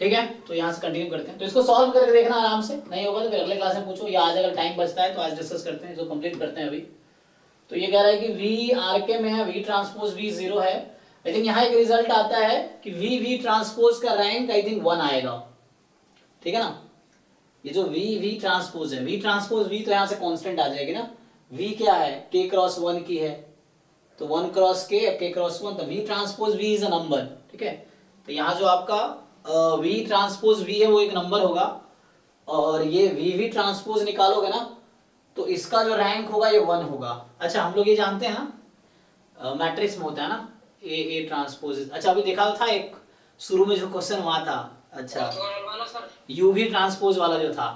ठीक है, तो यहाँ से कंटिन्यू करते हैं। तो इसको सॉल्व करके देखना आराम से, नहीं होगा तो फिर अगले क्लास में पूछो, या आज अगर टाइम बचता है तो आज डिस्कस करते हैं, जो कंप्लीट करते हैं अभी। तो ये कह रहा है कि वी आर के में है, वी ट्रांसपोज वी 0 है, लेकिन यहाँ एक रिजल्ट आता है कि वी ट्रांसपोज का रैंक आई थिंक 1 आएगा, ठीक है ना। ये जो वी ट्रांसपोज है, वी ट्रांसपोज वी तो यहाँ से कांस्टेंट आ जाएगी ना, वी क्या है k क्रॉस 1 की है, तो 1 क्रॉस k क्रॉस 1, तो V transpose V is a number, ठीक है। तो यहाँ जो आपका वी ट्रांसपोज वी है वो एक नंबर होगा, और ये वी ट्रांसपोज निकालोगे ना तो इसका जो रैंक होगा ये 1 होगा। अच्छा हम लोग ये जानते हैं ना, मैट्रिक्स में होता है ना ए ट्रांसपोज, अच्छा अभी देखा था एक शुरू में जो क्वेश्चन हुआ था, अच्छा यूवी ट्रांसपोज वाला जो था,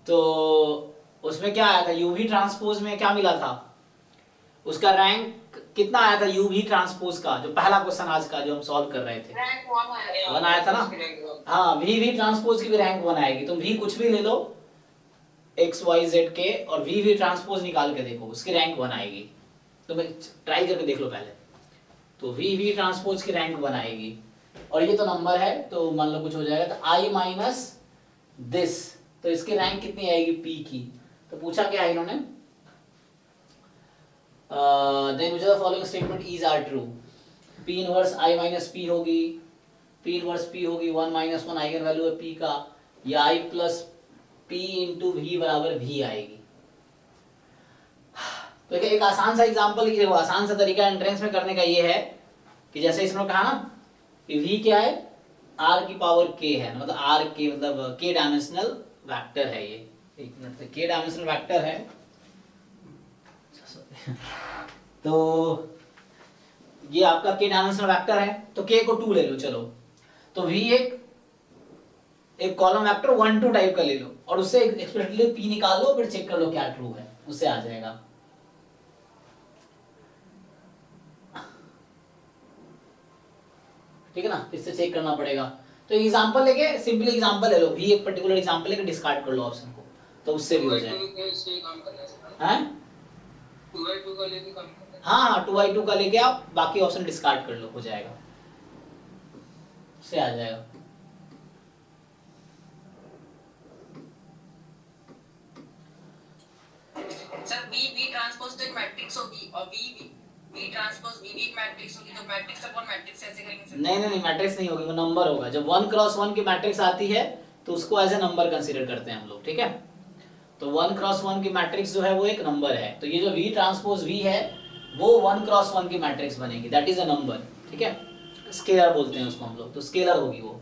तो उसमें क्या आया था, यूवी ट्रांसपोज में क्या मिला था, उसका रैंक कितना आया था यूवी ट्रांसपोज का, जो पहला क्वेश्चन आज का जो हम सॉल्व कर रहे थे, रैंक 1 आया था ना। हाँ वी ट्रांसपोज की भी रैंक 1 आएगी, तुम वी कुछ भी ले लो एक्स वाई जेड के, और वी ट्रांसपोज निकाल के देखो उसकी रैंक 1 आएगी, तो मैं ट्राई करके देख लो पहले। तो वी ट्रांसपोज की रैंक 1 आएगी, और ये तो नंबर है तो मान लो कुछ हो जाएगा, तो आई माइनस दिस, तो इसकी रैंक कितनी आएगी पी की। तो पूछा क्या है इन्होंने, then which of the following statement is are true, P inverse I minus P होगी, पी इनवर्स पी होगी 1 माइनस 1 आइगन वैल्यू है पी का, या I plus P into V बराबर वी आएगी। तो एक आसान सा एग्जांपल, ये आसान सा तरीका एंट्रेंस में करने का ये है कि जैसे इसमें कहा ना कि v क्या है, r की पावर k है, मतलब r के मतलब k डायमेंशनल वेक्टर है ये, एक मिनट से, k डायमेंशनल वेक्टर है। तो ये आपका k डायमेंशनल वेक्टर है, तो k को 2 ले लो चलो, तो v एक कॉलम वेक्टर 1 2 टाइप का ले लो, और उससे एक्सप्रेशनली p निकाल लो, फिर चेक कर लो क्या ट्रू है, उससे आ जाएगा। ठीक है ना, इससे चेक करना पड़ेगा। तो एग्जांपल लेके, सिंपली एग्जांपल ले लो, भी एक पर्टिकुलर एग्जांपल लेके डिस्कार्ड कर लो ऑप्शन को, तो उससे भी हो जाएगा। हैं 2/2 का लेके काम करना है। हाँ 2/2 का लेके आप बाकी ऑप्शन डिस्कार्ड कर लो, हो जाएगा, से आ जाएगा। सर v ट्रांसपोज तो एक मैट्रिक्स होगी, और v ट्रांसपोज v एक मैट्रिक्स होगी, तो मैट्रिक्स अपॉन मैट्रिक्स ऐसे करेंगे सर? नहीं मैट्रिक्स नहीं होगी, वो नंबर होगा। जब 1 क्रॉस 1 की मैट्रिक्स आती है तो उसको एज ए नंबर कंसीडर करते हैं हम लोग, ठीक है। तो 1 क्रॉस 1 की मैट्रिक्स जो है वो एक नंबर है, तो ये जो v ट्रांसपोज v है वो 1 क्रॉस 1 की मैट्रिक्स बनेगी, दैट इज अ नंबर, ठीक है। स्केलर बोलते हैं उसको हम लोग, तो स्केलर होगी वो,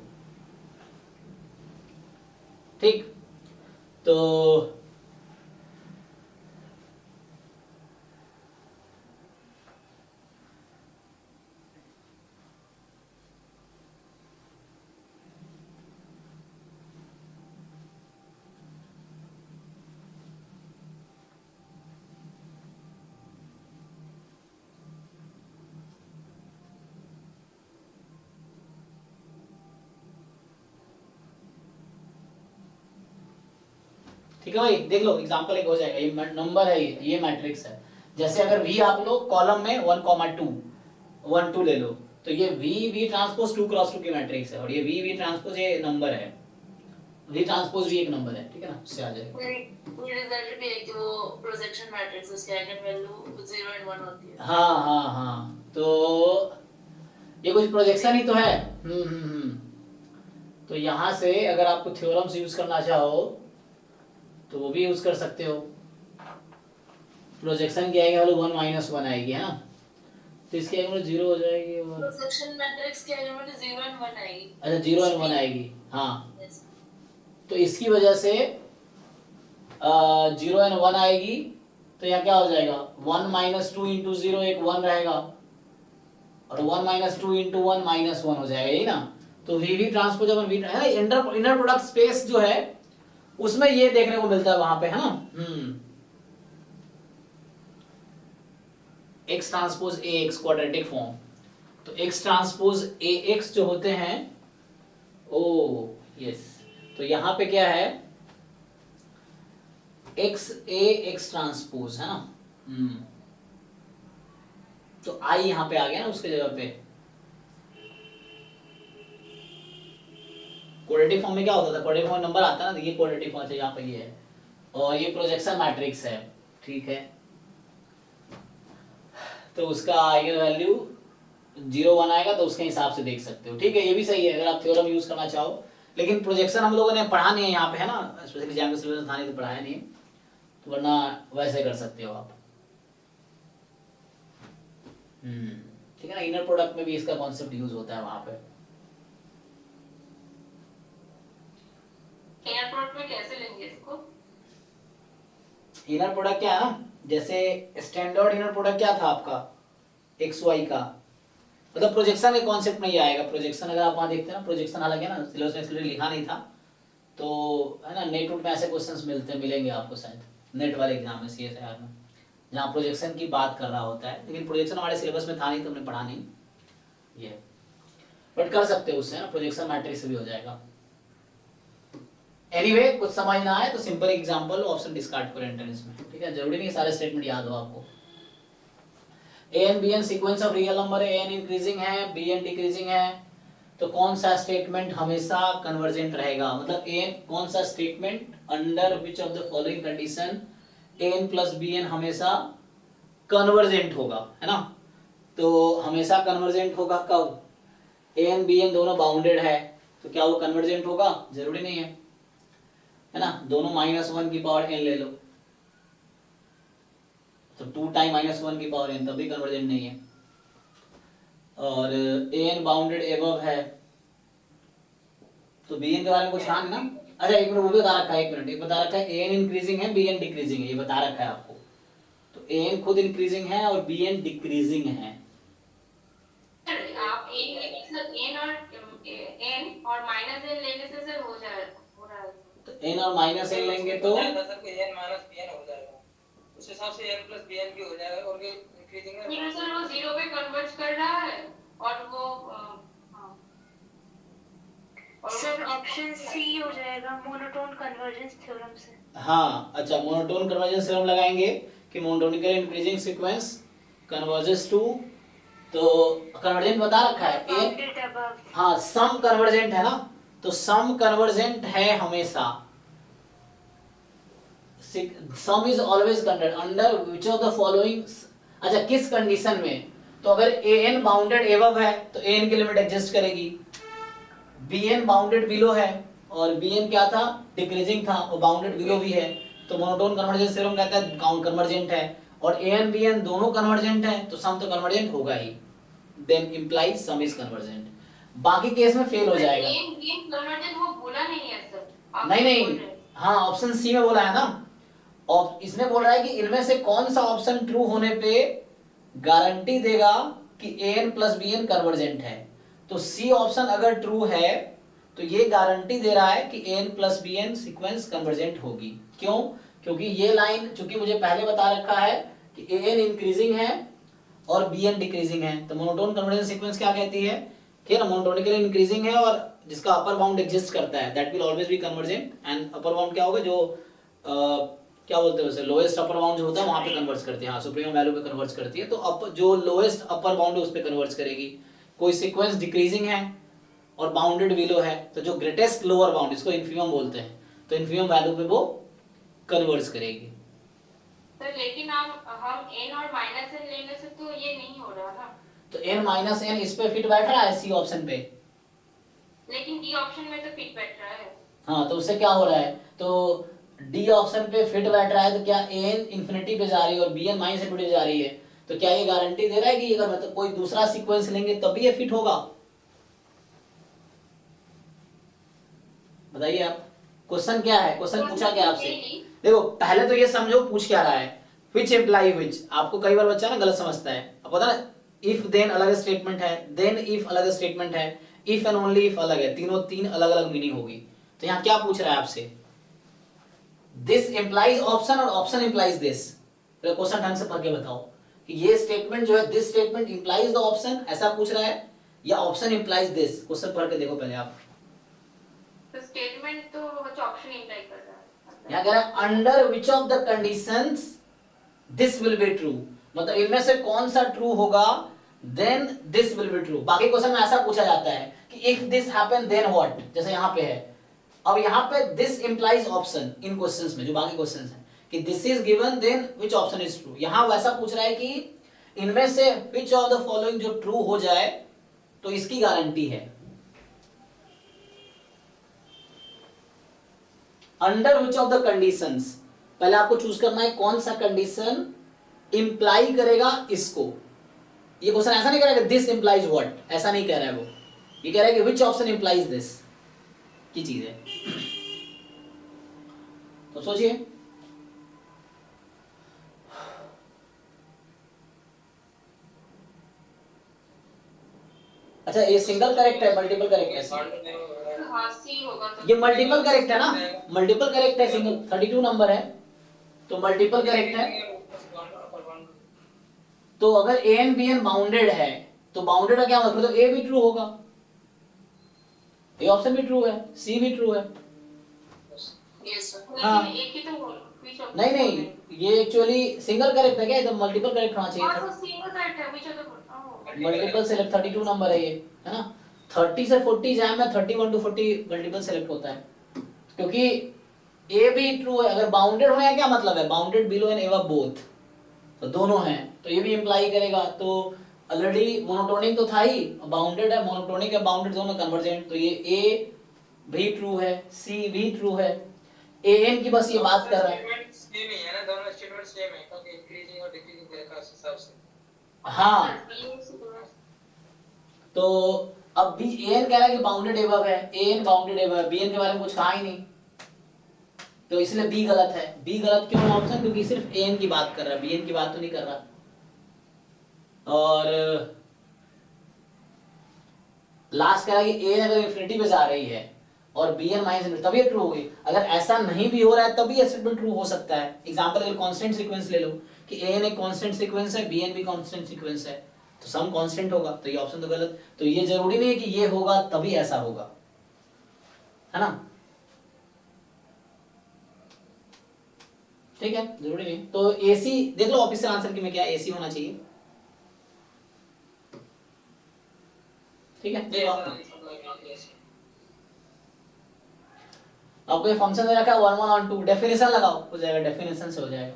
ठीक। तो ठीक है भाई, देख लो एग्जांपल एक हो जाएगा, ये नंबर है, ये मैट्रिक्स है। जैसे अगर v आप लोग कॉलम में 1, 2 1 2 ले लो, तो ये v ट्रांसपोज 2 क्रॉस 2 की मैट्रिक्स है, और ये v ट्रांसपोज ये नंबर है, v ट्रांसपोज भी एक नंबर है, ठीक है ना, उससे आ जाएगा। ये रिजल्ट भी है कि वो प्रोजेक्शन मैट्रिक्स उसके आइगन वैल्यू 0 और 1 होती है। हाँ, तो ये कुछ प्रोजेक्शन ही तो है। तो यहाँ से अगर आपको थ्योरम्स यूज करना चाहो तो वो भी यूज कर सकते हो। प्रोजेक्शन की आएगी वैल्यू 1 माइनस 1 आएगी, है ना, तो इसकी आएगी वैल्यू 0 हो जाएगी, और प्रोजेक्शन मैट्रिक्स की आइगन वैल्यू 0 और 1 आएगी। अच्छा 0 और 1 आएगी, हाँ। तो इसकी वजह से 0 और 1 आएगी, तो यहाँ क्या हो जाएगा 1 माइनस 2 इंटू 0 एक 1 रहेगा, और 1 माइनस 2 इंटू 1 माइनस 1 हो जाएगा, यही ना। तो वी ट्रांसपोज अपन वी है ना, इनर प्रोडक्ट स्पेस जो है उसमें ये देखने को मिलता है वहां पे, है ना। X transpose A x quadratic form, तो एक्स ट्रांसपोज ए एक्स जो होते हैं, ओ यस, तो यहां पे क्या है एक्स ए एक्स ट्रांसपोज, है ना। तो आई यहां पे आ गया ना उसके जगह पे, क्वाड्रेटिक फॉर्म में क्या होता था, क्वाड्रेटिक फॉर्म में नंबर आता है ना, ये क्वाड्रेटिक फॉर्म है, यहाँ पे ये है और ये प्रोजेक्शन मैट्रिक्स है, ठीक है। तो उसका आइगन वैल्यू 0 1 आएगा तो उसके हिसाब से देख सकते हो, ठीक है। ये भी सही है अगर आप थ्योरम यूज करना चाहो, लेकिन प्रोजेक्शन हम लोगों ने पढ़ा नहीं है यहाँ पे, है ना, स्पेशली जैम सिलेबस था नहीं तो पढ़ाया नहीं, तो वरना वैसे कर सकते हो आप। ठीक है ना, इनर प्रोडक्ट में भी इसका कॉन्सेप्ट यूज होता है वहां पे। इनर प्रोडक्ट में कैसे लेंगे इसको? इनर प्रोडक्ट क्या है ना, जैसे स्टैंडर्ड इनर प्रोडक्ट क्या था आपका एक्स वाई का, मतलब प्रोजेक्शन के कॉन्सेप्ट में ही आएगा। प्रोजेक्शन अगर आप वहां देखते हैं ना, प्रोजेक्शन हालांकि ना सिलेबस में इसलिए लिखा नहीं था, तो है ना नेट में ऐसे क्वेश्चंस मिलेंगे आपको शायद नेट वाले एग्जाम में, CSIR में, जहाँ प्रोजेक्शन की बात कर रहा होता है, लेकिन प्रोजेक्शन हमारे सिलेबस में था नहीं तो हमने पढ़ा नहीं ये, बट कर सकते हो उससे ना, प्रोजेक्शन मैट्रिक्स से भी हो जाएगा। एनीवे कुछ समझ ना आए तो सिंपल एग्जांपल ऑप्शन डिस्कार्ड करो एंट्रेंस में, ठीक है, जरूरी नहीं सारे स्टेटमेंट याद हो आपको। an bn sequence of real number है, an इंक्रीजिंग है bn डिक्रीजिंग है, तो कौन सा स्टेटमेंट हमेशा कन्वर्जेंट रहेगा, मतलब an कौन सा statement under which of the following condition an plus bn हमेशा कन्वर्जेंट होगा, है ना। तो हमेशा कन्वर्जेंट होगा कब, an bn दोनों बाउंडेड है तो क्या वो कन्वर्जेंट होगा, जरूरी नहीं है ना। दोनों -1 की पावर n ले लो तो 2 टाइम -1 की पावर n, तभी कन्वर्जेंट नहीं है। और an बाउंडेड एबव है तो bn के बारे में कुछ ध्यान ना, अच्छा एक मिनट वो भी बता रखा है, एक मिनट, एक बता रखा है an इंक्रीजिंग है bn डिक्रीजिंग है, ये बता रखा है आपको। तो an खुद इंक्रीजिंग है और bn डिक्रीजिंग है। आप n और माइनस n लेने से सर हो रहा है, तो n और माइनस n लेंगे तो n माइनस bn हो जाएगा, उस हिसाब से n प्लस bn भी हो जाएगा, और इंक्रीजिंग है लेकिन सर वो 0 पे कन्वर्ज कर रहा है और वो सर ऑप्शन सी हो जाएगा मोनोटोन कन्वर्जेंस थ्योरम से। हाँ अच्छा, मोनोटोन कन्वर्जेंस थ्योरम लगाएंगे कि monotonically increasing sequence convergence to, तो कन्वर्जेंट बता रखा है a, हाँ सम कन्वर्जेंट है ना, तो सम कन्वर्जेंट है हमेशा, सम is always convergent under which of the following, अच्छा किस कंडीशन में, तो अगर an बाउंडेड एबव है तो an की लिमिट एग्जिस्ट करेगी, bn बाउंडेड बिलो है और bn क्या था डिक्रीजिंग था और बाउंडेड बिलो भी है, तो मोनोटोन कन्वर्जेंस थ्योरम कहता है काउंट कन्वर्जेंट है, और an bn दोनों कन्वर्जेंट है तो सम तो कन्वर्जेंट होगा ही, then implies sum is convergent. बाकी केस में फेल हो जाएगा। n कन्वर्जेंट वो बोला नहीं है सर, आप नहीं बोल नहीं, रहे हैं। हाँ ऑप्शन सी में बोला है ना, और इसमें बोल रहा है कि इनमें से कौन सा ऑप्शन ट्रू होने पे गारंटी देगा कि an प्लस bn कन्वर्जेंट है, तो सी ऑप्शन अगर ट्रू है तो ये गारंटी दे रहा है कि an plus bn sequence convergent होगी। क्यों, क्योंकि ये लाइन चूंकि मुझे पहले बता रखा है कि an इंक्रीजिंग है और bn डिक्रीजिंग है, तो मोनोटोन कन्वर्जेंस सीक्वेंस क्या कहती है कि ना मोनोटोनिकली इंक्रीजिंग है और जिसका अपर बाउंड एग्जिस्ट करता है that will always be convergent, and upper bound क्या होगा जो क्या बोलते हैं उसे, लोएस्ट अपर बाउंड जो होता है वहां पे कन्वर्ज करती है, हाँ सुप्रीम वैल्यू पे कन्वर्ज करती है, तो जो लोएस्ट अपर बाउंड है उस पे कन्वर्ज करेगी। कोई सीक्वेंस डिक्रीजिंग है और बाउंडेड बिलो है तो जो ग्रेटेस्ट लोअर बाउंड, इसको इन्फीमम बोलते हैं, तो इन्फीमम वैल्यू पे वो कन्वर्ज करेगी। सर लेकिन हम n और माइनस n लेने से तो ये नहीं हो रहा ना, तो n माइनस n इस पे फिट बैठ रहा है सी ऑप्शन पे, लेकिन डी ऑप्शन में तो फिट बैठ रहा है। हाँ तो उससे क्या हो रहा है, तो डी ऑप्शन पे फिट बैठ रहा है तो क्या an इंफिनिटी पे जा रही है और bn माइनस इनफिनिटी जा रही है, तो क्या ये गारंटी दे रहा है कि अगर मतलब कोई दूसरा सीक्वेंस लेंगे तभी ये फिट होगा, बताइए आप। क्वेश्चन क्या है, क्वेश्चन पूछा क्या आपसे, देखो पहले तो ये समझो पूछ क्या रहा है, व्हिच इम्प्लाई व्हिच, आपको कई बार बच्चा ना गलत समझता है, अब पता ना इफ देन अलग स्टेटमेंट है, देन इफ अलग स्टेटमेंट है, इफ एंड ओनली इफ अलग है, तीनों तीन अलग अलग मीनिंग होगी। तो यहाँ क्या पूछ रहा है आपसे, दिस इंप्लाइज ऑप्शन और ऑप्शन इंप्लाइज दिस, क्वेश्चन ढंग से पढ़ के बताओ कि ये स्टेटमेंट जो है this statement implies the option, ऐसा पूछ रहा है, या ऑप्शन इंप्लाइज दिस, क्वेश्चन पढ़ के देखो पहले आप। तो स्टेटमेंट तो ऑप्शन इंप्लाई कर रहा है, यहाँ कह रहा है under which of the conditions this will be true, मतलब इनमें से कौन सा ट्रू होगा then this will be true. बाकी क्वेश्चन में ऐसा पूछा जाता है कि if this happen then what, जैसे यहाँ पे है। अब यहाँ पे this implies option in questions में, जो बाकी क्वेश्चंस हैं, कि this is given then which option is true. यहाँ वैसा पूछ रहा है कि इनमें से व्हिच ऑफ द फॉलोइंग जो ट्रू हो जाए तो इसकी गारंटी है। Under which of the conditions, पहले आपको चूज करना है कौन सा कंडीशन इंप्लाई करेगा इसको। ये क्वेश्चन ऐसा नहीं कह रहा है कि दिस इंप्लाइज व्हाट, ऐसा नहीं कह रहा है वो, ये कह रहा है कि व्हिच ऑप्शन इंप्लाइज दिस की चीज है। तो सोचिए, अच्छा ये सिंगल करेक्ट है, मल्टीपल करेक्ट है? हाँ सी होगा तो ये मल्टीपल करेक्ट है ना, मल्टीपल करेक्ट है, सिंगल 32 नंबर है तो मल्टीपल करेक्ट है। तो अगर A and B N bounded है तो बाउंडेड का क्या मतलब, तो ए भी ट्रू होगा, ए ऑप्शन भी ट्रू है, सी भी ट्रू है। Yes sir. हाँ। लेकिन एक ही तो which of the नहीं नहीं, ये एक्चुअली सिंगल करेक्ट है क्या, एकदम मल्टीपल करेक्ट होना हाँ चाहिए। तो सिंगल करेक्ट है which of the multiple select 32 number है ये, है ना। 30 से 40 जाए में 31 to 40 मल्टीपल सेलेक्ट होता है, क्योंकि ए भी ट्रू है। अगर बाउंडेड होने का क्या मतलब है, bounded below and above both, तो दोनों हैं तो ये भी इंप्लाई करेगा। तो ऑलरेडी मोनोटोनिक तो था ही, बाउंडेड है, मोनोटोनिक है बाउंडेड, दोनों कन्वर्जेंट, तो ये ए भी ट्रू है, सी भी ट्रू है। ए एन की बस ये बात कर रहा है, सेम ही है ना, दोनों स्टेटमेंट सेम है क्योंकि इंक्रीजिंग और डिक्रीजिंग के हिसाब से। हाँ। तो अब बी ए एन कह रहा है कि बाउंडेड एबव है, ए एन बाउंडेड एबव है, बी एन के बारे में कुछ कहा ही नहीं, तो इसलिए बी गलत है। बी गलत क्यों ऑप्शन, क्योंकि सिर्फ ए एन की बात कर रहा है, बी एन की बात तो नहीं कर रहा। और लास्ट कह रहा है कि ए अगर इंफिनिटी पे जा रही है और बी एन माइनस तभी ट्रू होगी। अगर ऐसा नहीं भी हो रहा है तभी स्टेटमेंट ट्रू हो सकता है। एग्जांपल अगर कांस्टेंट सीक्वेंस ले लो कि ए एन एक कांस्टेंट सीक्वेंस है, बी एन भी कांस्टेंट सीक्वेंस है, तो सम कांस्टेंट होगा, तो ये ऑप्शन तो गलत। तो ये जरूरी नहीं है कि ये होगा तभी ऐसा होगा, है ना, ठीक है, जरूरी नहीं। तो एसी देख लो ऑफिशियल आंसर की में क्या एसी होना चाहिए, ठीक है। आपको ये फंक्शन दे रखा है 1 1 और 2, डेफिनेशन लगाओ, हो जाएगा, डेफिनेशन से हो जाएगा।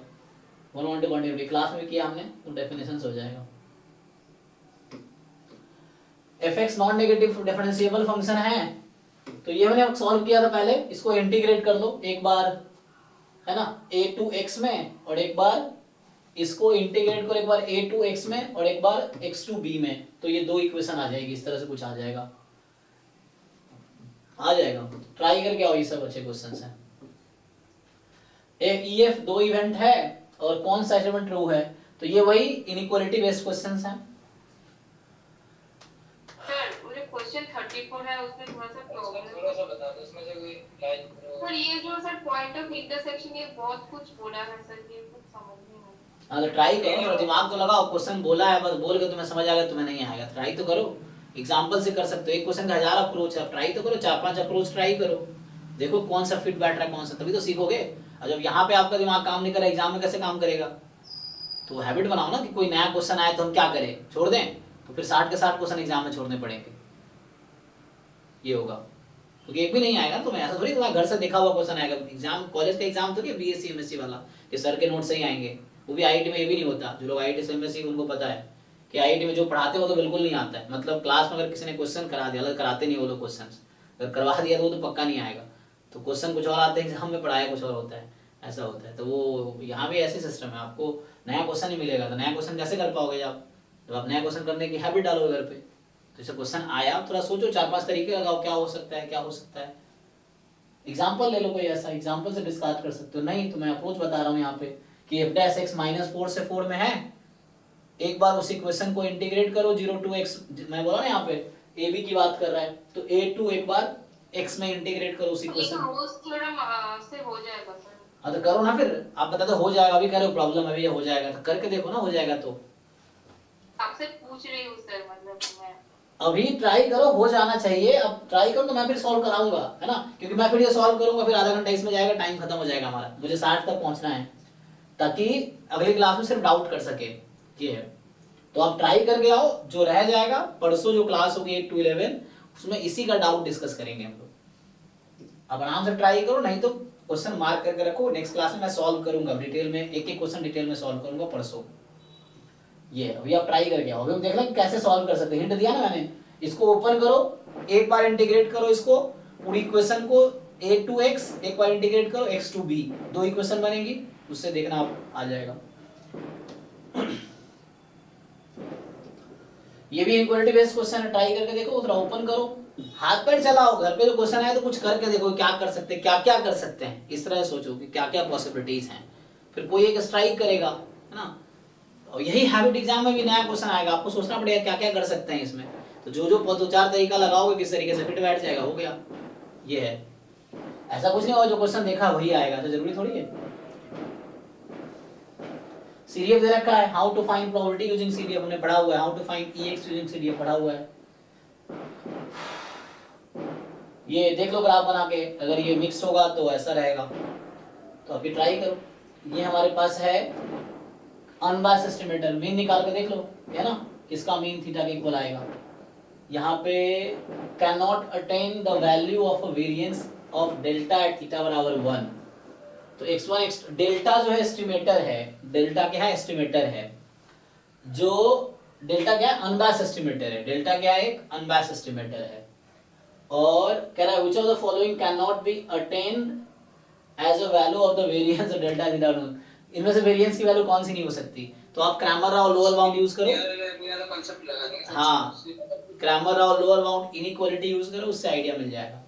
1 1 2 क्वांटिटी क्लास में किया हमने, तो डेफिनेशन से हो जाएगा। fx non negative differentiable function है, तो ये हमने सॉल्व किया था पहले, इसको इंटीग्रेट कर दो एक बार, है ना, a टू x में, और एक बार इसको इंटीग्रेट करो, एक बार a टू x में और एक बार x टू b में, तो ये दो इक्वेशन आ जाएगी, इस तरह से कुछ आ जाएगा, आ जाएगा। ट्राई करके आओ, ये सब अच्छे क्वेश्चंस हैं। EF दो इवेंट है और कौन सा स्टेटमेंट ट्रू है, तो ये वही इनइक्वालिटी बेस्ड क्वेश्चंस हैं। सर मुझे क्वेश्चन 34 है, उसमें थोड़ा सा प्रॉब्लम है। थोड़ा सा बता दो उसमें से कोई लाइन। सर ये जो सर पॉइंट ऑफ इंटरसेक्शन, ये बहुत कुछ बोला है सर, ये कुछ समझ नहीं आ रहा। हाँ तो ट्राई करो, थोड़ा दिमाग तो लगाओ, क्वेश्चन बोला है, बस बोल के तुम्हें समझ आ गया, तुम्हें नहीं आएगा, ट्राई तो करो। एग्जांपल से कर सकते हो, एक क्वेश्चन का 1000 अप्रोच है, ट्राई तो करो, 4-5 अप्रोच ट्राई करो, देखो कौन सा फिट बैठ रहा है, कौन सा, तभी तो सीखोगे। और जब यहाँ पे आपका दिमाग काम नहीं कर रहा, एग्जाम में कैसे काम करेगा। तो हैबिट बनाओ ना कि कोई नया क्वेश्चन आए तो हम क्या करें, छोड़ दें, तो फिर 60 के 60 क्वेश्चन एग्जाम में छोड़ने पड़ेंगे, ये होगा। क्योंकि एक भी नहीं आएगा तुम्हें, ऐसा थोड़ी तुम्हारे घर से देखा हुआ क्वेश्चन आएगा। एग्जाम कॉलेज का एग्जाम तो नहीं, बीएससी एमएससी वाला कि सर के नोट से ही आएंगे, वो भी आईआईटी में ये भी नहीं होता। जो लोग आईआईटी से एमएससी उनको पता है कि आईआईटी में जो पढ़ाते हो तो बिल्कुल नहीं आता है, मतलब क्लास में अगर किसी ने क्वेश्चन करा दिया, अगर कराते नहीं वो लोग क्वेश्चन, अगर करवा दिया तो वो तो पक्का नहीं आएगा। तो क्वेश्चन कुछ और आते हैं, एग्जाम में पढ़ाया कुछ और होता है, ऐसा होता है। तो वो यहाँ भी ऐसे सिस्टम है, आपको नया क्वेश्चन ही मिलेगा, तो नया क्वेश्चन कैसे कर पाओगे जब आप नया क्वेश्चन करने की हैबिट डालोगे घर पे। तो जैसे क्वेश्चन आया थोड़ा सोचो, 4-5 तरीके लगाओ, क्या हो सकता है, क्या हो सकता है। एग्जाम्पल ले लो कोई ऐसा, एग्जाम्पल से डिस्कार्ड कर सकते हो। नहीं तो मैं अप्रोच बता रहा हूँ यहाँ पे कि f' -4 से 4 में है, एक बार उस इक्वेशन को इंटीग्रेट करो 0 to x, मैं बोला ना यहाँ पे a b की बात कर रहा है, तो a टू एक बार x में इंटीग्रेट करो उस इक्वेशन। रोज थ्योरम से हो जाएगा सर। हाँ तो करो ना, फिर आप बता दो हो जाएगा, अभी करो, प्रॉब्लम अभी हो जाएगा, तो करके देखो ना, हो जाएगा। तो आपसे पूछ रही हूँ सर, मतलब मैं अभी ट्राई करो, हो जाना चाहिए। अब ट्राई करो तो मैं फिर सॉल्व कराऊंगा, है ना, क्योंकि मैं फिर ये सॉल्व करूंगा, फिर आधा घंटा इसमें जाएगा, टाइम खत्म हो जाएगा हमारा, मुझे 60 तक पहुंचना है ताकि अगली क्लास में सिर्फ डाउट कर सके, ये है। तो आप ट्राई करके आओ, जो रह जाएगा परसों जो क्लास होगी 8 to 11, उसमें इसी का डाउट डिस्कस करेंगे हम लोग। अब आराम से ट्राई करो, नहीं तो क्वेश्चन मार्क करके रखो, नेक्स्ट क्लास में मैं सॉल्व करूंगा डिटेल में, एक एक क्वेश्चन डिटेल में सॉल्व करूंगा परसों। ये अभी आप ट्राई करके आओ, अभी हम देख लें कैसे सॉल्व कर सकते हैं। हिंट दिया ना मैंने, इसको ओपन करो, एक बार इंटीग्रेट करो इसको पूरी इक्वेशन को, a to x एक बार इंटीग्रेट करो, x to b, दो इक्वेशन बनेगी, उससे देखना आप आ जाएगा। ये भी इनक्वालिटी बेस्ड क्वेश्चन है, ट्राई करके देखो, थोड़ा ओपन करो, हाथ पैर चलाओ, घर पे जो क्वेश्चन आए तो कुछ करके देखो क्या कर सकते हैं, क्या क्या कर सकते हैं, इस तरह सोचो कि क्या क्या पॉसिबिलिटीज हैं, फिर कोई एक स्ट्राइक करेगा, है ना। और यही हैबिट एग्जाम में भी नया क्वेश्चन आएगा, आपको सोचना पड़ेगा क्या क्या कर सकते हैं इसमें, तो जो जो दो चार तरीका लगाओगे किस तरीके से फिट बैठ जाएगा, हो गया। ये है, ऐसा कुछ नहीं होगा जो क्वेश्चन देखा वही आएगा, तो जरूरी थोड़ी है। सीडीएफ दे रखा है, how to find probability using CDF हमने पढ़ा हुआ है, how to find EX using CDF पढ़ा हुआ है। ये देख लो ग्राफ बना के, अगर ये मिक्स होगा तो ऐसा रहेगा, तो अभी ट्राई करो। ये हमारे पास है अनबायस्ड एस्टिमेटर, मीन निकाल के देख लो, है ना, किसका मीन थीटा के इक्वल आएगा। यहाँ पे can not attain the value of a variance of delta at theta बराबर 1। तो x1 डेल्टा जो है एस्टिमेटर है, डेल्टा क्या है, एस्टिमेटर है, जो डेल्टा क्या है, अनबायस्ड एस्टिमेटर है, डेल्टा क्या है, एक अनबायस्ड एस्टिमेटर है। और कह रहा है which of the following can not be attained as a value of the variance of delta theta. इनमें से वेरिएंस की वैल्यू कौन सी नहीं हो सकती, तो आप Cramer Rao lower bound use करो। हाँ, Cramer Rao lower bound inequality use करो, उससे आइडिया मिल जाएगा।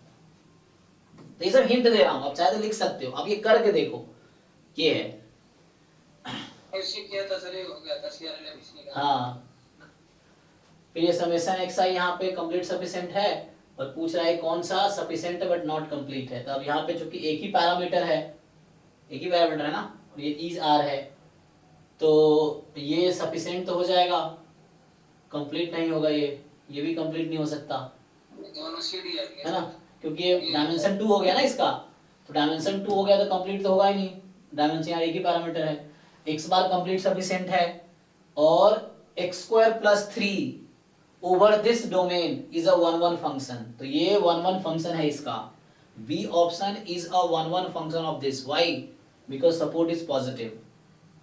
तो ये सब हिंट दे रहा हूं, आप चाहे तो लिख सकते हो, अब ये करके देखो। ये है ऐसे किया था सर, हो गया था सीआरएल एबीसी का। हाँ, फिर ये समेशन एक्स आई यहाँ पे कंप्लीट सफिशिएंट है, और पूछ रहा है कौन सा सफिशिएंट है बट नॉट कंप्लीट है। तो अब यहाँ पे चूंकि एक ही पैरामीटर है, एक ही पैरामीटर है ना, और ये इज आर है, तो ये सफिशिएंट तो हो जाएगा, कंप्लीट नहीं होगा, ये भी कंप्लीट नहीं हो सकता, दोनों सीडी है ना, क्योंकि ये डायमेंशन 2 हो गया ना इसका, तो डायमेंशन 2 हो गया तो कंप्लीट तो होगा ही नहीं, डायमेंशन यहाँ एक ही पैरामीटर है। x बार कंप्लीट सफिशिएंट है, और x square plus 3 over this domain is a 1-1 function, तो ये 1-1 फंक्शन है इसका। B option is a 1-1 function of this, why, because support is positive,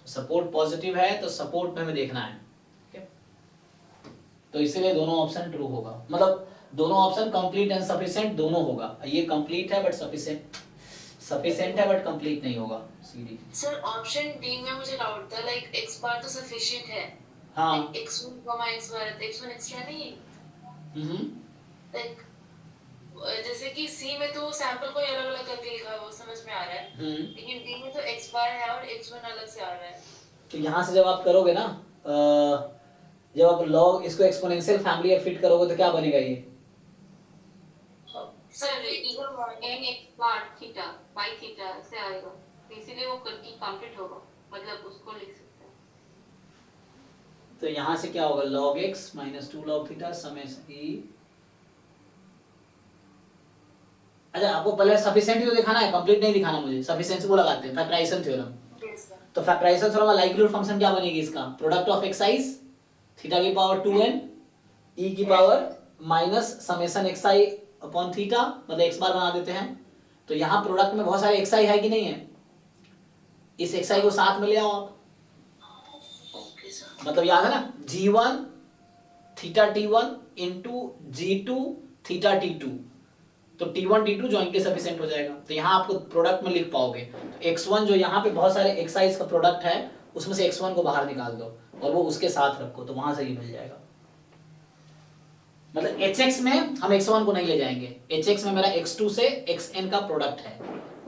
support positive है तो सपोर्ट में हमें देखना है, तो इसीलिए दोनों ऑप्शन ट्रू होगा, मतलब दोनों ऑप्शन कंप्लीट एंड सफिशिएंट दोनों होगा। ये कंप्लीट है बट सफिशिएंट है बट कंप्लीट नहीं होगा सीडी। सर ऑप्शन डी में मुझे डाउट था, लाइक x बार तो सफिशिएंट है, हाँ, x1, x बार है, x1 एक्स्ट्रा नहीं है, लाइक जैसे कि सी में तो सैंपल को अलग अलग करके लिखा है, वो समझ में आ रहा है, लेकिन डी में तो x बार है और x1 अलग से आ रहा है। तो यहाँ से जब आप करोगे ना, जब आप लॉग इसको एक्सपोनेंशियल फैमिली में फिट करोगे तो क्या बनेगा ये, sir x bar theta by theta से आएगा, इसीलिए वो कंप्लीट होगा, मतलब उसको लिख सकते हैं। तो यहाँ से क्या होगा, log x minus 2 log theta summation e। अच्छा, आपको पहले सफिशिएंट ही तो दिखाना है, कंप्लीट नहीं दिखाना मुझे, सफिशिएंसी वो लगाते हैं, फैक्टराइजेशन थ्योरम। तो फैक्टराइजेशन थ्योरम में लाइक्लीहुड फंक्शन क्या बनेगी इसका, प्रोडक्ट ऑफ एक्साइज थीटा की पावर 2n e की power minus summation xi upon theta, मतलब x बार बना देते हैं। तो यहाँ प्रोडक्ट में बहुत सारे xi है कि नहीं है, इस xi को साथ में ले आओ आप, मतलब याद है ना, g1 theta t1 into g2 theta t2, तो t1 t2 जॉइंटली सफिशिएंट हो जाएगा। तो यहाँ आपको प्रोडक्ट में लिख पाओगे, तो x1 जो यहाँ पे बहुत सारे xi का प्रोडक्ट है, उसमें से x1 को बाहर निकाल दो और वो उसके साथ रखो, तो वहां से ये मिल जाएगा। मतलब hx में हम x1 को नहीं ले जाएंगे, hx में मेरा x2 से xn का प्रोडक्ट है,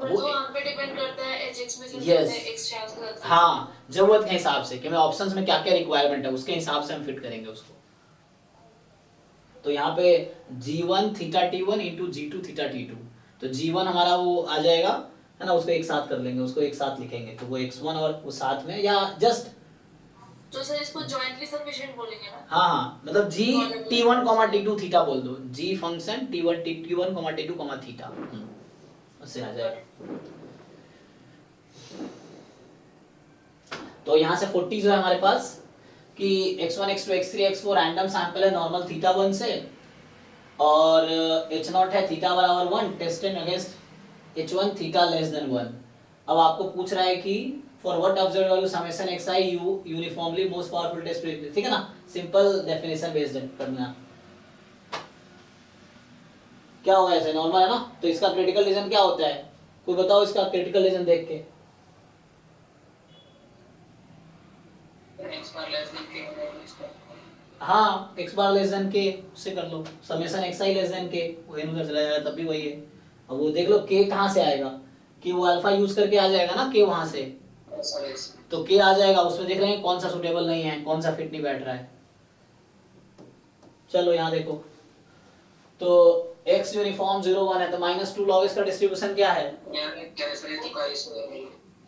वो हम पे डिपेंड करता है hx में से Yes. x transfer. हाँ, जरूरत के हिसाब से कि मैं ऑप्शंस में क्या क्या रिक्वायरमेंट है उसके हिसाब से हम फिट करेंगे उसको। तो यहाँ पे g1 theta t1 into g2 theta t2, तो g1 हमारा वो आ जाएगा, है ना, उसको एक साथ कर लेंगे, उसको एक साथ लिखेंगे, तो वो x1 और वो साथ में, या जस्ट तो सर इसको जॉइंटली सफिशिएंट बोलेंगे ना। हाँ, मतलब g t1 t2 थीटा बोल दो, g function t1 t2 theta, उससे आ जाएगा। तो यहाँ से 40 जो है हमारे पास कि x1 x2 x3 x4 random sample है नॉर्मल थीटा 1 से, और एच नॉट है थीटा बराबर 1 tested against h1 theta less than 1। अब आपको पूछ रहा है कि for what observed value summation xi you uniformly most powerful test predictor, ठीक है ना, सिंपल डेफिनेशन बेस्ड करना। क्या होगा ऐसे, नॉर्मल है ना, तो इसका क्रिटिकल रीजन क्या होता है, कोई बताओ इसका क्रिटिकल रीजन देख के। x बार लेस देन k होगा इसका। हाँ x बार लेस देन के उससे कर लो, समेशन xi लेस देन के, वो एन उधर चला जाएगा तब भी वही है। अब वो देख लो k कहाँ से आएगा, कि वो अल्फा यूज करके आ जाएगा ना k वहां से, तो k आ जाएगा, उसमें देख लेंगे कौन सा सुटेबल नहीं है, कौन सा फिट नहीं बैठ रहा है। चलो यहाँ देखो, तो x यूनिफॉर्म 0 1 है, तो -2 log x का डिस्ट्रीब्यूशन क्या है,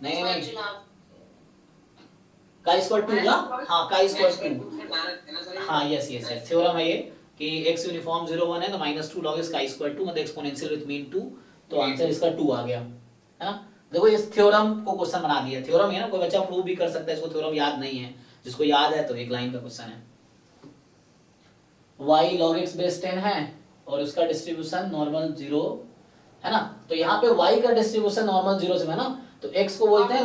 नहीं नहीं का स्क्वायर 2 ना, हाँ का स्क्वायर 2, हाँ यस यस यस थ्योरम है ये कि x यूनिफॉर्म 0 1 है तो -2 log x का स्क्वायर 2 मतलब एक्सपोनेंशियल विद मीन 2, तो आंसर इसका 2 आ गया, है ना। देखो इस थ्योरम को क्वेश्चन बना दिया, थ्योरम है ना, कोई बच्चा प्रूव भी कर सकता है, इसको थ्योरम याद नहीं है, जिसको याद है तो एक लाइन का क्वेश्चन है। y log x बेस 10 है और उसका डिस्ट्रीब्यूशन नॉर्मल 0 है ना, तो यहाँ पे y का डिस्ट्रीब्यूशन नॉर्मल 0 से है ना, तो x को बोलते हैं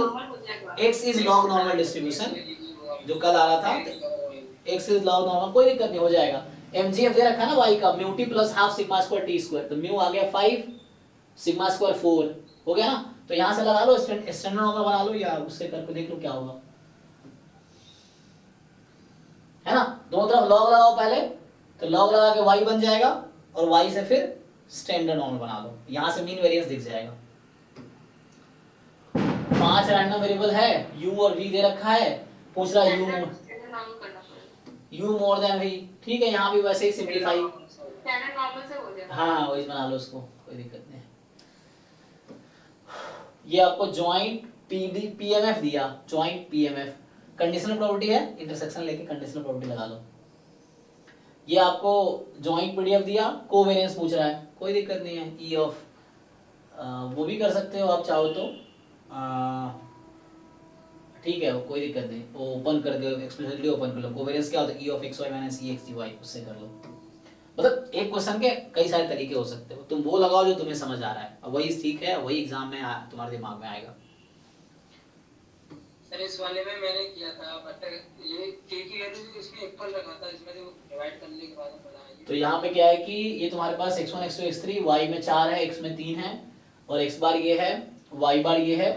x is log normal distribution, जो कल आ रहा था x इज लॉग नॉर्मल, कोई दिक्कत नहीं, हो जाएगा। mgf दे रखा है ना y का, mu t plus half sigma square t square, तो म्यू आ गया 5 सिग्मा स्क्वायर 4 हो गया ना, तो यहाँ से लगा लो, स्टैंडर्ड नॉर्मल बना लो या उससे करके देख लो क्या होगा, है ना, दोनों तरफ लॉग लगाओ पहले, तो लॉग लगा के y बन जाएगा और y से फिर स्टैंडर्ड नॉर्मल बना लो, यहां से मीन वेरिएंस दिख जाएगा। 5 रैंडम वेरिएबल है, u और v दे रखा है, पूछ रहा है u मोर देन v, ठीक है, यहाँ भी वैसे ही सिंपलीफाई, स्टैंडर्ड नॉर्मल से हो जाएगा। हाँ वही बना लो उसको, कोई दिक्कत नहीं। ये आपको जॉइंट पीएमएफ दिया, जॉइंट पीएमएफ कंडीशनल प्रॉपर्टी है, इंटरसेक्शन लेके कंडीशनल प्रॉपर्टी लगा लो। ये आपको जॉइंट पीडीएफ दिया, कोवेरिएंस पूछ रहा है, कोई दिक्कत नहीं है, ई ऑफ वो भी कर सकते हो आप चाहो तो, ठीक है, कोई दिक्कत नहीं, वो ओपन कर दो, एक्सप्लिसिटली ओपन कर लो। कोवेरिएंस क्या होता है, E of X Y minus E X D Y, उससे कर लो। मतलब एक क्वेश्चन के कई सारे तरीके हो सकते हो, तुम वो लगाओ जो तुम्हें समझ आ रहा है, अब वही ठीक है, वही एग्जाम में तुम्हारे दिमाग में आएगा। सर इस वाले में मैंने किया था, बट ये k की वैल्यू इसमें इक्वल रखा था, इसमें जो डिवाइड करने के बाद पता है। तो यहाँ पे क्या है कि ये तुम्हारे पास x1 x2 x3 y में 4 है, x में 3 है, और x बार ये है, y बार ये है,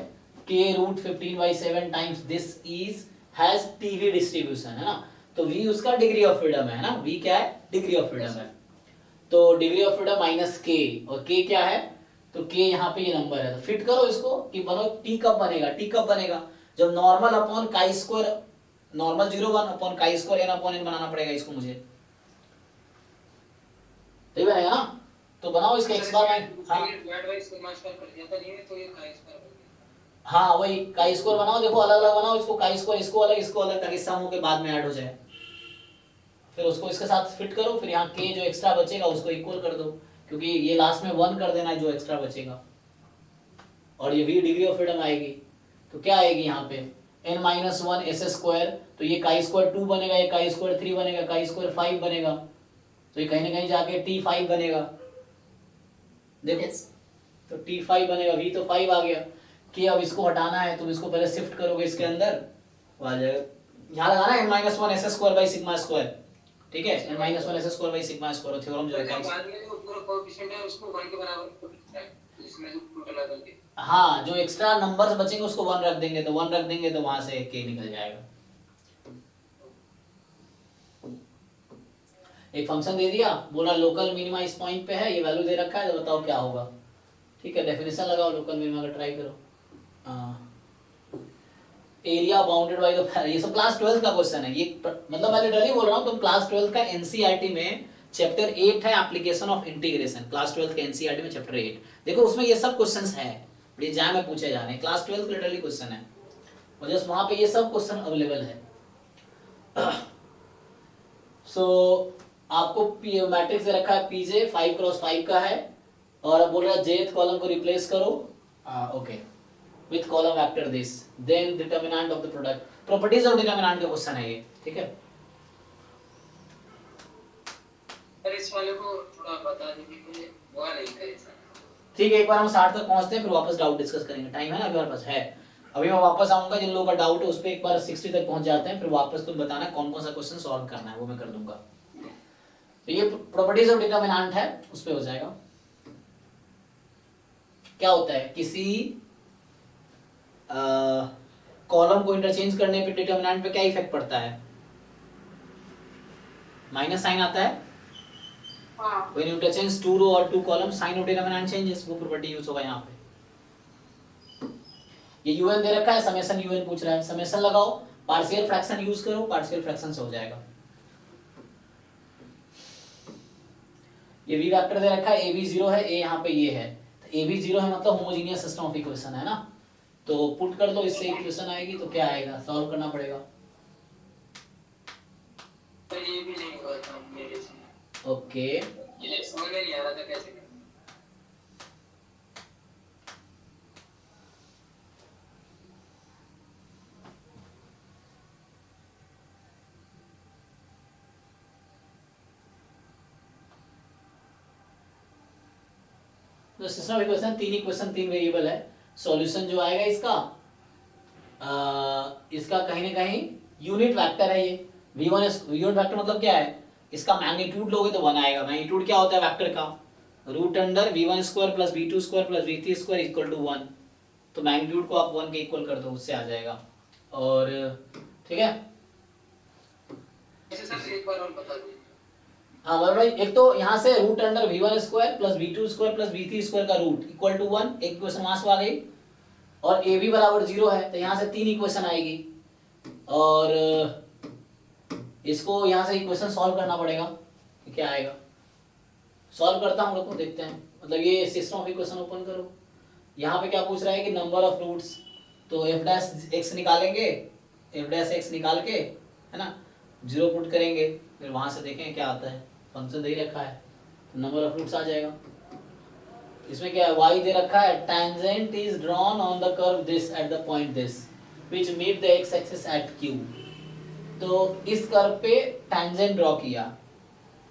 k root 15/7 times this is has TV distribution, है ना, तो v उसका डिग्री ऑफ फ्रीडम है ना, v क्या है, डिग्री ऑफ फ्रीडम है, तो degree of freedom minus k, और k क्या है, तो k यहाँ पे ये नंबर है, तो फिट करो इसको कि बनो t कब बनेगा, t कब बनेगा, जब normal upon chi square, normal 0 1 upon chi square n upon n बनाना पड़ेगा इसको मुझे, ठीक बनेगा ना, तो बनाओ इसका x बार में, हाँ डिवाइड बाय सिग्मा स्क्वायर कर दिया था, नहीं तो ये काई स्क्वायर बन गया। हाँ वही काई स्क्वायर बनाओ, देखो अलग अलग बनाओ इसको, काई स्क्वायर इसको अलग, ताकि सम होके बाद में ऐड हो जाए, फिर उसको इसके साथ फिट करो, फिर यहाँ k जो एक्स्ट्रा बचेगा उसको इक्वल कर दो, क्योंकि ये लास्ट में 1 कर देना है जो एक्स्ट्रा बचेगा, और ये v डिग्री ऑफ फ्रीडम आएगी, तो क्या आएगी यहाँ पे n-1 s स्क्वायर, तो ये काई स्क्वायर 2 बनेगा, ये काई स्क्वायर 3 बनेगा, काई स्क्वायर 5 बनेगा, तो ये कहीं ना कहीं जाके t5 बनेगा, देखो तो t5 बनेगा, v तो 5 आ गया, कि अब इसको हटाना है, तुम इसको पहले शिफ्ट करोगे इसके अंदर, आ जाएगा, यहाँ लगाना है n-1 s square by sigma square, ठीक है, n-1 s square by sigma square, theorem जो है बाद में जो पूरा कोएफिशिएंट है उसको 1 के बराबर इसमें जो टोटल आ करके, हाँ जो एक्स्ट्रा नंबर्स बचेंगे उसको 1 रख देंगे, तो 1 रख देंगे तो वहां से k निकल जाएगा। एक फंक्शन दे दिया, बोला लोकल मिनिमा इस पॉइंट पे है, ये वैल्यू दे रखा है, तो बताओ क्या होगा, ठीक है, डेफिनेशन लगाओ लोकल मिनिमा का, ट्राई करो। एरिया बाउंडेड बाय द, ये सब क्लास 12 का क्वेश्चन है, ये मतलब मैं लिटरली बोल रहा हूँ, तुम क्लास 12 का एनसीईआरटी में चैप्टर 8 है एप्लीकेशन ऑफ इंटीग्रेशन, क्लास 12 के एनसीईआरटी में चैप्टर 8, देखो उसमें ये सब क्वेश्चंस है, एग्जाम में पूछे जा रहे हैं, क्लास 12 के लिटरली क्वेश्चन है, और जस्ट वहां पे ये सब क्वेश्चन अवेलेबल है। सो आपको मैट्रिक्स दे रखा है पीजे 5x5 का है, और अब बोल रहा है jth कॉलम को रिप्लेस करो okay with column vector this, then determinant of the product, properties of determinant का क्वेश्चन है ये, ठीक है। सर इस मैथमेटिक्स वाले को थोड़ा बता दीजिए, मुझे वो नहीं करे सर। ठीक है, एक बार हम 60 तक पहुंचते हैं, फिर वापस डाउट डिस्कस करेंगे। टाइम है ना अभी हमारे पास है। अभी मैं वापस आऊंगा, जिन लोगों का डाउट है उस पर एक बार 60 तक पहुंच जाते हैं, फिर वापस तुम बताना कौन कौन सा क्वेश्चन सॉल्व करना है, वो मैं कर दूंगा। तो ये प्रॉपर्टीज ऑफ डिटरमिनेंट है, उस पर हो जाएगा। क्या होता है, किसी कॉलम को इंटरचेंज करने पे डिटरमिनेंट पे क्या इफेक्ट पड़ता है? माइनस साइन आता है। हाँ When you interchange two row or two column, sign of determinant changes, वो प्रॉपर्टी यूज होगा यहाँ पे। ये un दे रखा है, समेशन un पूछ रहा है, समेशन लगाओ, पार्शियल फ्रैक्शन यूज करो, पार्शियल फ्रैक्शन से हो जाएगा। ये v वेक्टर दे रखा है, a b 0 है, a यहाँ पे ये है, तो a b 0 है मतलब होमोजेनियस सिस्टम ऑफ इक्वेशन है ना। तो पुट कर दो, इससे इक्वेशन आएगी, तो क्या आएगा, सॉल्व करना पड़ेगा। तो ये भी नहीं हुआ था मेरे से, ओके ये समझ में नहीं आ रहा था कैसे करें। तो सिस्टम ऑफ इक्वेशन, तीन इक्वेशन तीन वेरिएबल है। सॉल्यूशन जो आएगा इसका इसका कहीं ना कहीं यूनिट वेक्टर है ये। v1 यूनिट वेक्टर मतलब क्या है, इसका मैग्नीट्यूड लोगे तो 1 आएगा। मैग्नीट्यूड क्या होता है वेक्टर का, root under v1 square plus v2 square plus v3 square equal to 1। तो मैग्नीट्यूड को आप 1 के इक्वल कर दो, उससे आ जाएगा। और ठीक है, ऐसे सर एक बार और बता दीजिए। हाँ भाई, एक तो यहाँ से root under v1 square plus v2 square plus v3 square का रूट इक्वल टू 1, एक इक्वेशन वहां से आ गई। और a b बराबर 0 है, तो यहाँ से तीन इक्वेशन आएगी, और इसको यहाँ से इक्वेशन सॉल्व करना पड़ेगा कि क्या आएगा। सॉल्व करता हूँ, लोग देखते हैं। मतलब ये सिस्टम ऑफ इक्वेशन ओपन करो, यहाँ पे क्या पूछ रहा है कि नंबर ऑफ रूट्स, तो f डैश x निकालेंगे, f डैश x निकाल के, है ना, 0 पुट करेंगे, फिर वहां से देखें क्या आता है। फंक्शन दे रखा है, तो नंबर ऑफ रूट्स आ जाएगा। इसमें क्या है, y दे रखा है, tangent is drawn on the curve this at the point this which meet the x axis at q। तो इस कर्व पे tangent ड्रॉ किया,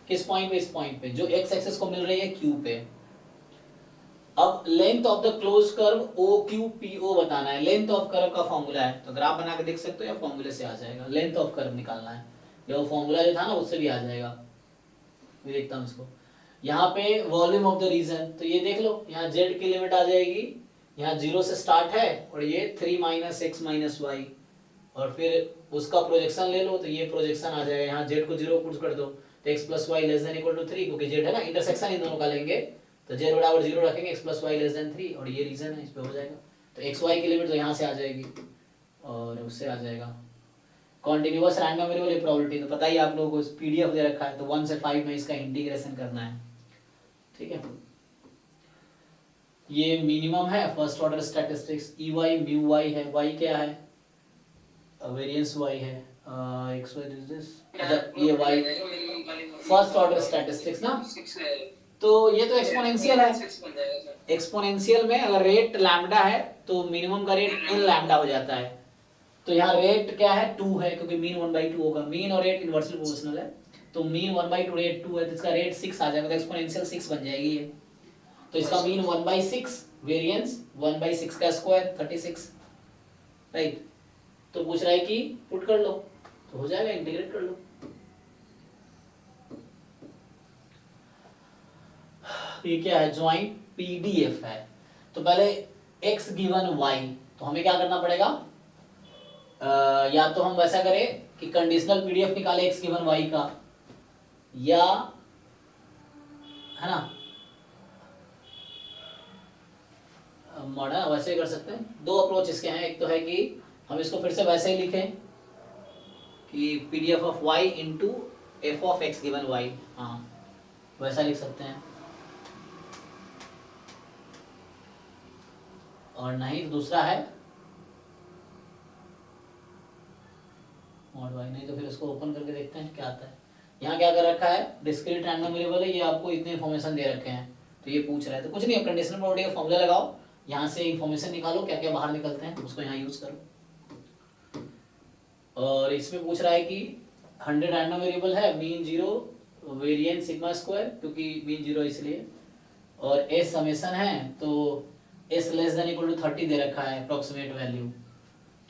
किस पॉइंट पे, इस पॉइंट पे जो x एक्सिस को मिल रही है q पे। अब length of the close curve OQPO बताना है। लेंथ ऑफ कर्व का फॉर्मूला है, तो ग्राफ बना के देख सकते हो या फॉर्मूले से आ जाएगा। लेंथ ऑफ कर्व निकालना है, या वो फॉर्मूला जो था ना उससे भी आ जाएगा। मैं देखता हूँ इसको। यहाँ पे वॉल्यूम ऑफ द रीजन, तो ये देख लो, यहाँ z की लिमिट आ जाएगी, यहाँ 0 से स्टार्ट है, और ये 3 - x - y, और फिर उसका प्रोजेक्शन ले लो, तो ये प्रोजेक्शन आ जाएगा। यहाँ z को 0 पुट कर दो, तो x + y ≤ 3, क्योंकि z है ना, इंटरसेक्शन इन दोनों का लेंगे, तो z बराबर 0 रखेंगे, x + y < 3, और ये रीजन है, इस पे हो जाएगा। तो x y की लिमिट तो यहाँ से आ जाएगी, और उससे आ जाएगा। कॉन्टिन्यूअस रैंडम वेरिएबल प्रोबेबिलिटी तो पता ही आप लोगों को, पीडीएफ दे रखा है, तो 1 से 5 में इसका इंटीग्रेशन करना है। ठीक है, ये मिनिमम है first order statistics. E Y mu Y है, वाई क्या है, वेरिएंस वाई है, एक्स वाई इज दिस, ये वाई फर्स्ट ऑर्डर स्टैटिस्टिक्स ना। तो ये तो एक्सपोनेंशियल है, एक्सपोनेंशियल में अगर रेट लैम्डा है तो मिनिमम का रेट इन लैम्डा हो जाता है। तो यहाँ रेट क्या है, 2 है, क्योंकि मीन 1/2 होगा। मीन और रेट इनवर्सली प्रोपोर्शनल है, तो मीन 1/2 रेट 2 है, तो इसका रेट 6 आ जाएगा, तो एक्सपोनेंशियल 6 बन जाएगी ये। तो इसका मीन 1/6, वेरिएंस 1/6 का स्क्वायर 36, राइट। तो पूछ रहा है कि पुट कर लो, तो हो जाएगा, इंटीग्रेट कर लो। ये क्या है, ज्वाइंट पीडीएफ है। तो पहले x गिवन y, तो हमें क्या करना पड़ेगा, या तो हम वैसा करें कि कंडीशनल पीडीएफ निकाले x गिवन y का, या है ना, मॉडल वैसे कर सकते हैं। दो अप्रोच इसके हैं, एक तो है कि हम इसको फिर से वैसे ही लिखें कि PDF of y into F of x given y, हाँ वैसा लिख सकते हैं। और नहीं तो दूसरा है मॉड y, नहीं तो फिर इसको ओपन करके देखते हैं क्या आता है। यहाँ क्या कर रखा है, डिस्क्रीट रैंडम वेरिएबल है, ये आपको इतने इन्फॉर्मेशन दे रखे हैं, तो ये पूछ रहा है। तो कुछ नहीं, कंडीशनल प्रोबेबिलिटी का फॉर्मूला लगाओ, यहाँ से इन्फॉर्मेशन निकालो, क्या क्या बाहर निकलते हैं उसको यहाँ यूज करो। और इसमें पूछ रहा है कि 100 रैंडम वेरिएबल है, मीन 0, वेरिएंस सिग्मा स्क्वायर, क्योंकि मीन 0 इसलिए, और एस समेशन है तो S less than equal to 30 दे रखा है अप्रोक्सीमेट वैल्यू।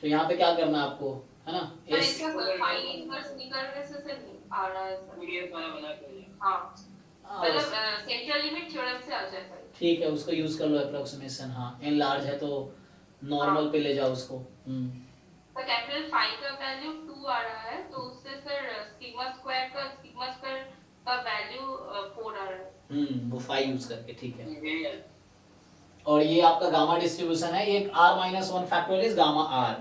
तो यहाँ पे क्या करना है आपको, है ना, पर एस इसका फाइन इनवर्स निकालने से सर नहीं आ रहा है सर। पीडीएफ बना के हाँ मतलब सेंट्रल लिमिट थ्योरम से आ जाएगा। ठीक है, उसको यूज कर लो अप्रोक्सीमेशन। हाँ, एन लार्ज है तो नॉर्मल पे ले जाओ उसको। तो कैपिटल फाई का वैल्यू 2 आ रहा है, तो उससे सर सिग्मा स्क्वायर का वैल्यू 4 आ रहा है। वो 5 यूज करके, ठीक है। यही है। और ये आपका गामा डिस्ट्रीब्यूशन है, ये r minus 1 factorial is gamma r,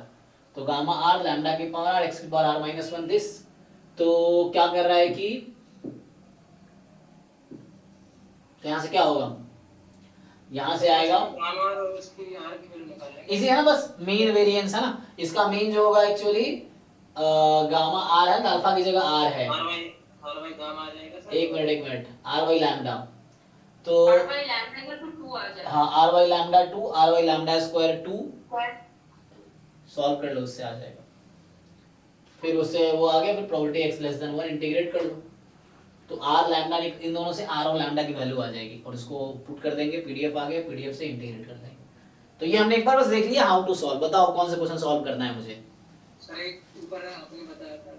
तो गामा r लैम्डा की पावर r x की पावर r माइनस 1 दिस। तो क्या कर रहा है कि तो यहाँ से क्या होगा, यहाँ से आएगा गामा और उसकी r की वैल्यू निकालेंगे। इसी है ना, बस मीन वेरिएंस है ना, इसका मीन जो होगा एक्चुअली गामा r है, अल्फा की जगह r है। r y गामा आ जाएगा सर। एक मिनट, r by लैम्डा, तो r by लैम्डा का तो 2 आ जाएगा। हाँ, r by lambda 2, r by lambda square 2, solve कर लो, उससे आ जाएगा। फिर उससे वो आ गया, फिर property x less than 1 integrate कर लो, तो r लैम्डा, इन दोनों से r और लैम्डा की वैल्यू आ जाएगी, और इसको पुट कर देंगे, पीडीएफ आ गया, पीडीएफ से इंटीग्रेट कर देंगे। तो ये हमने एक बार बस देख लिया हाउ टू सॉल्व। बताओ कौन सा क्वेश्चन सॉल्व करना है मुझे। सर एक ऊपर आपने बताया था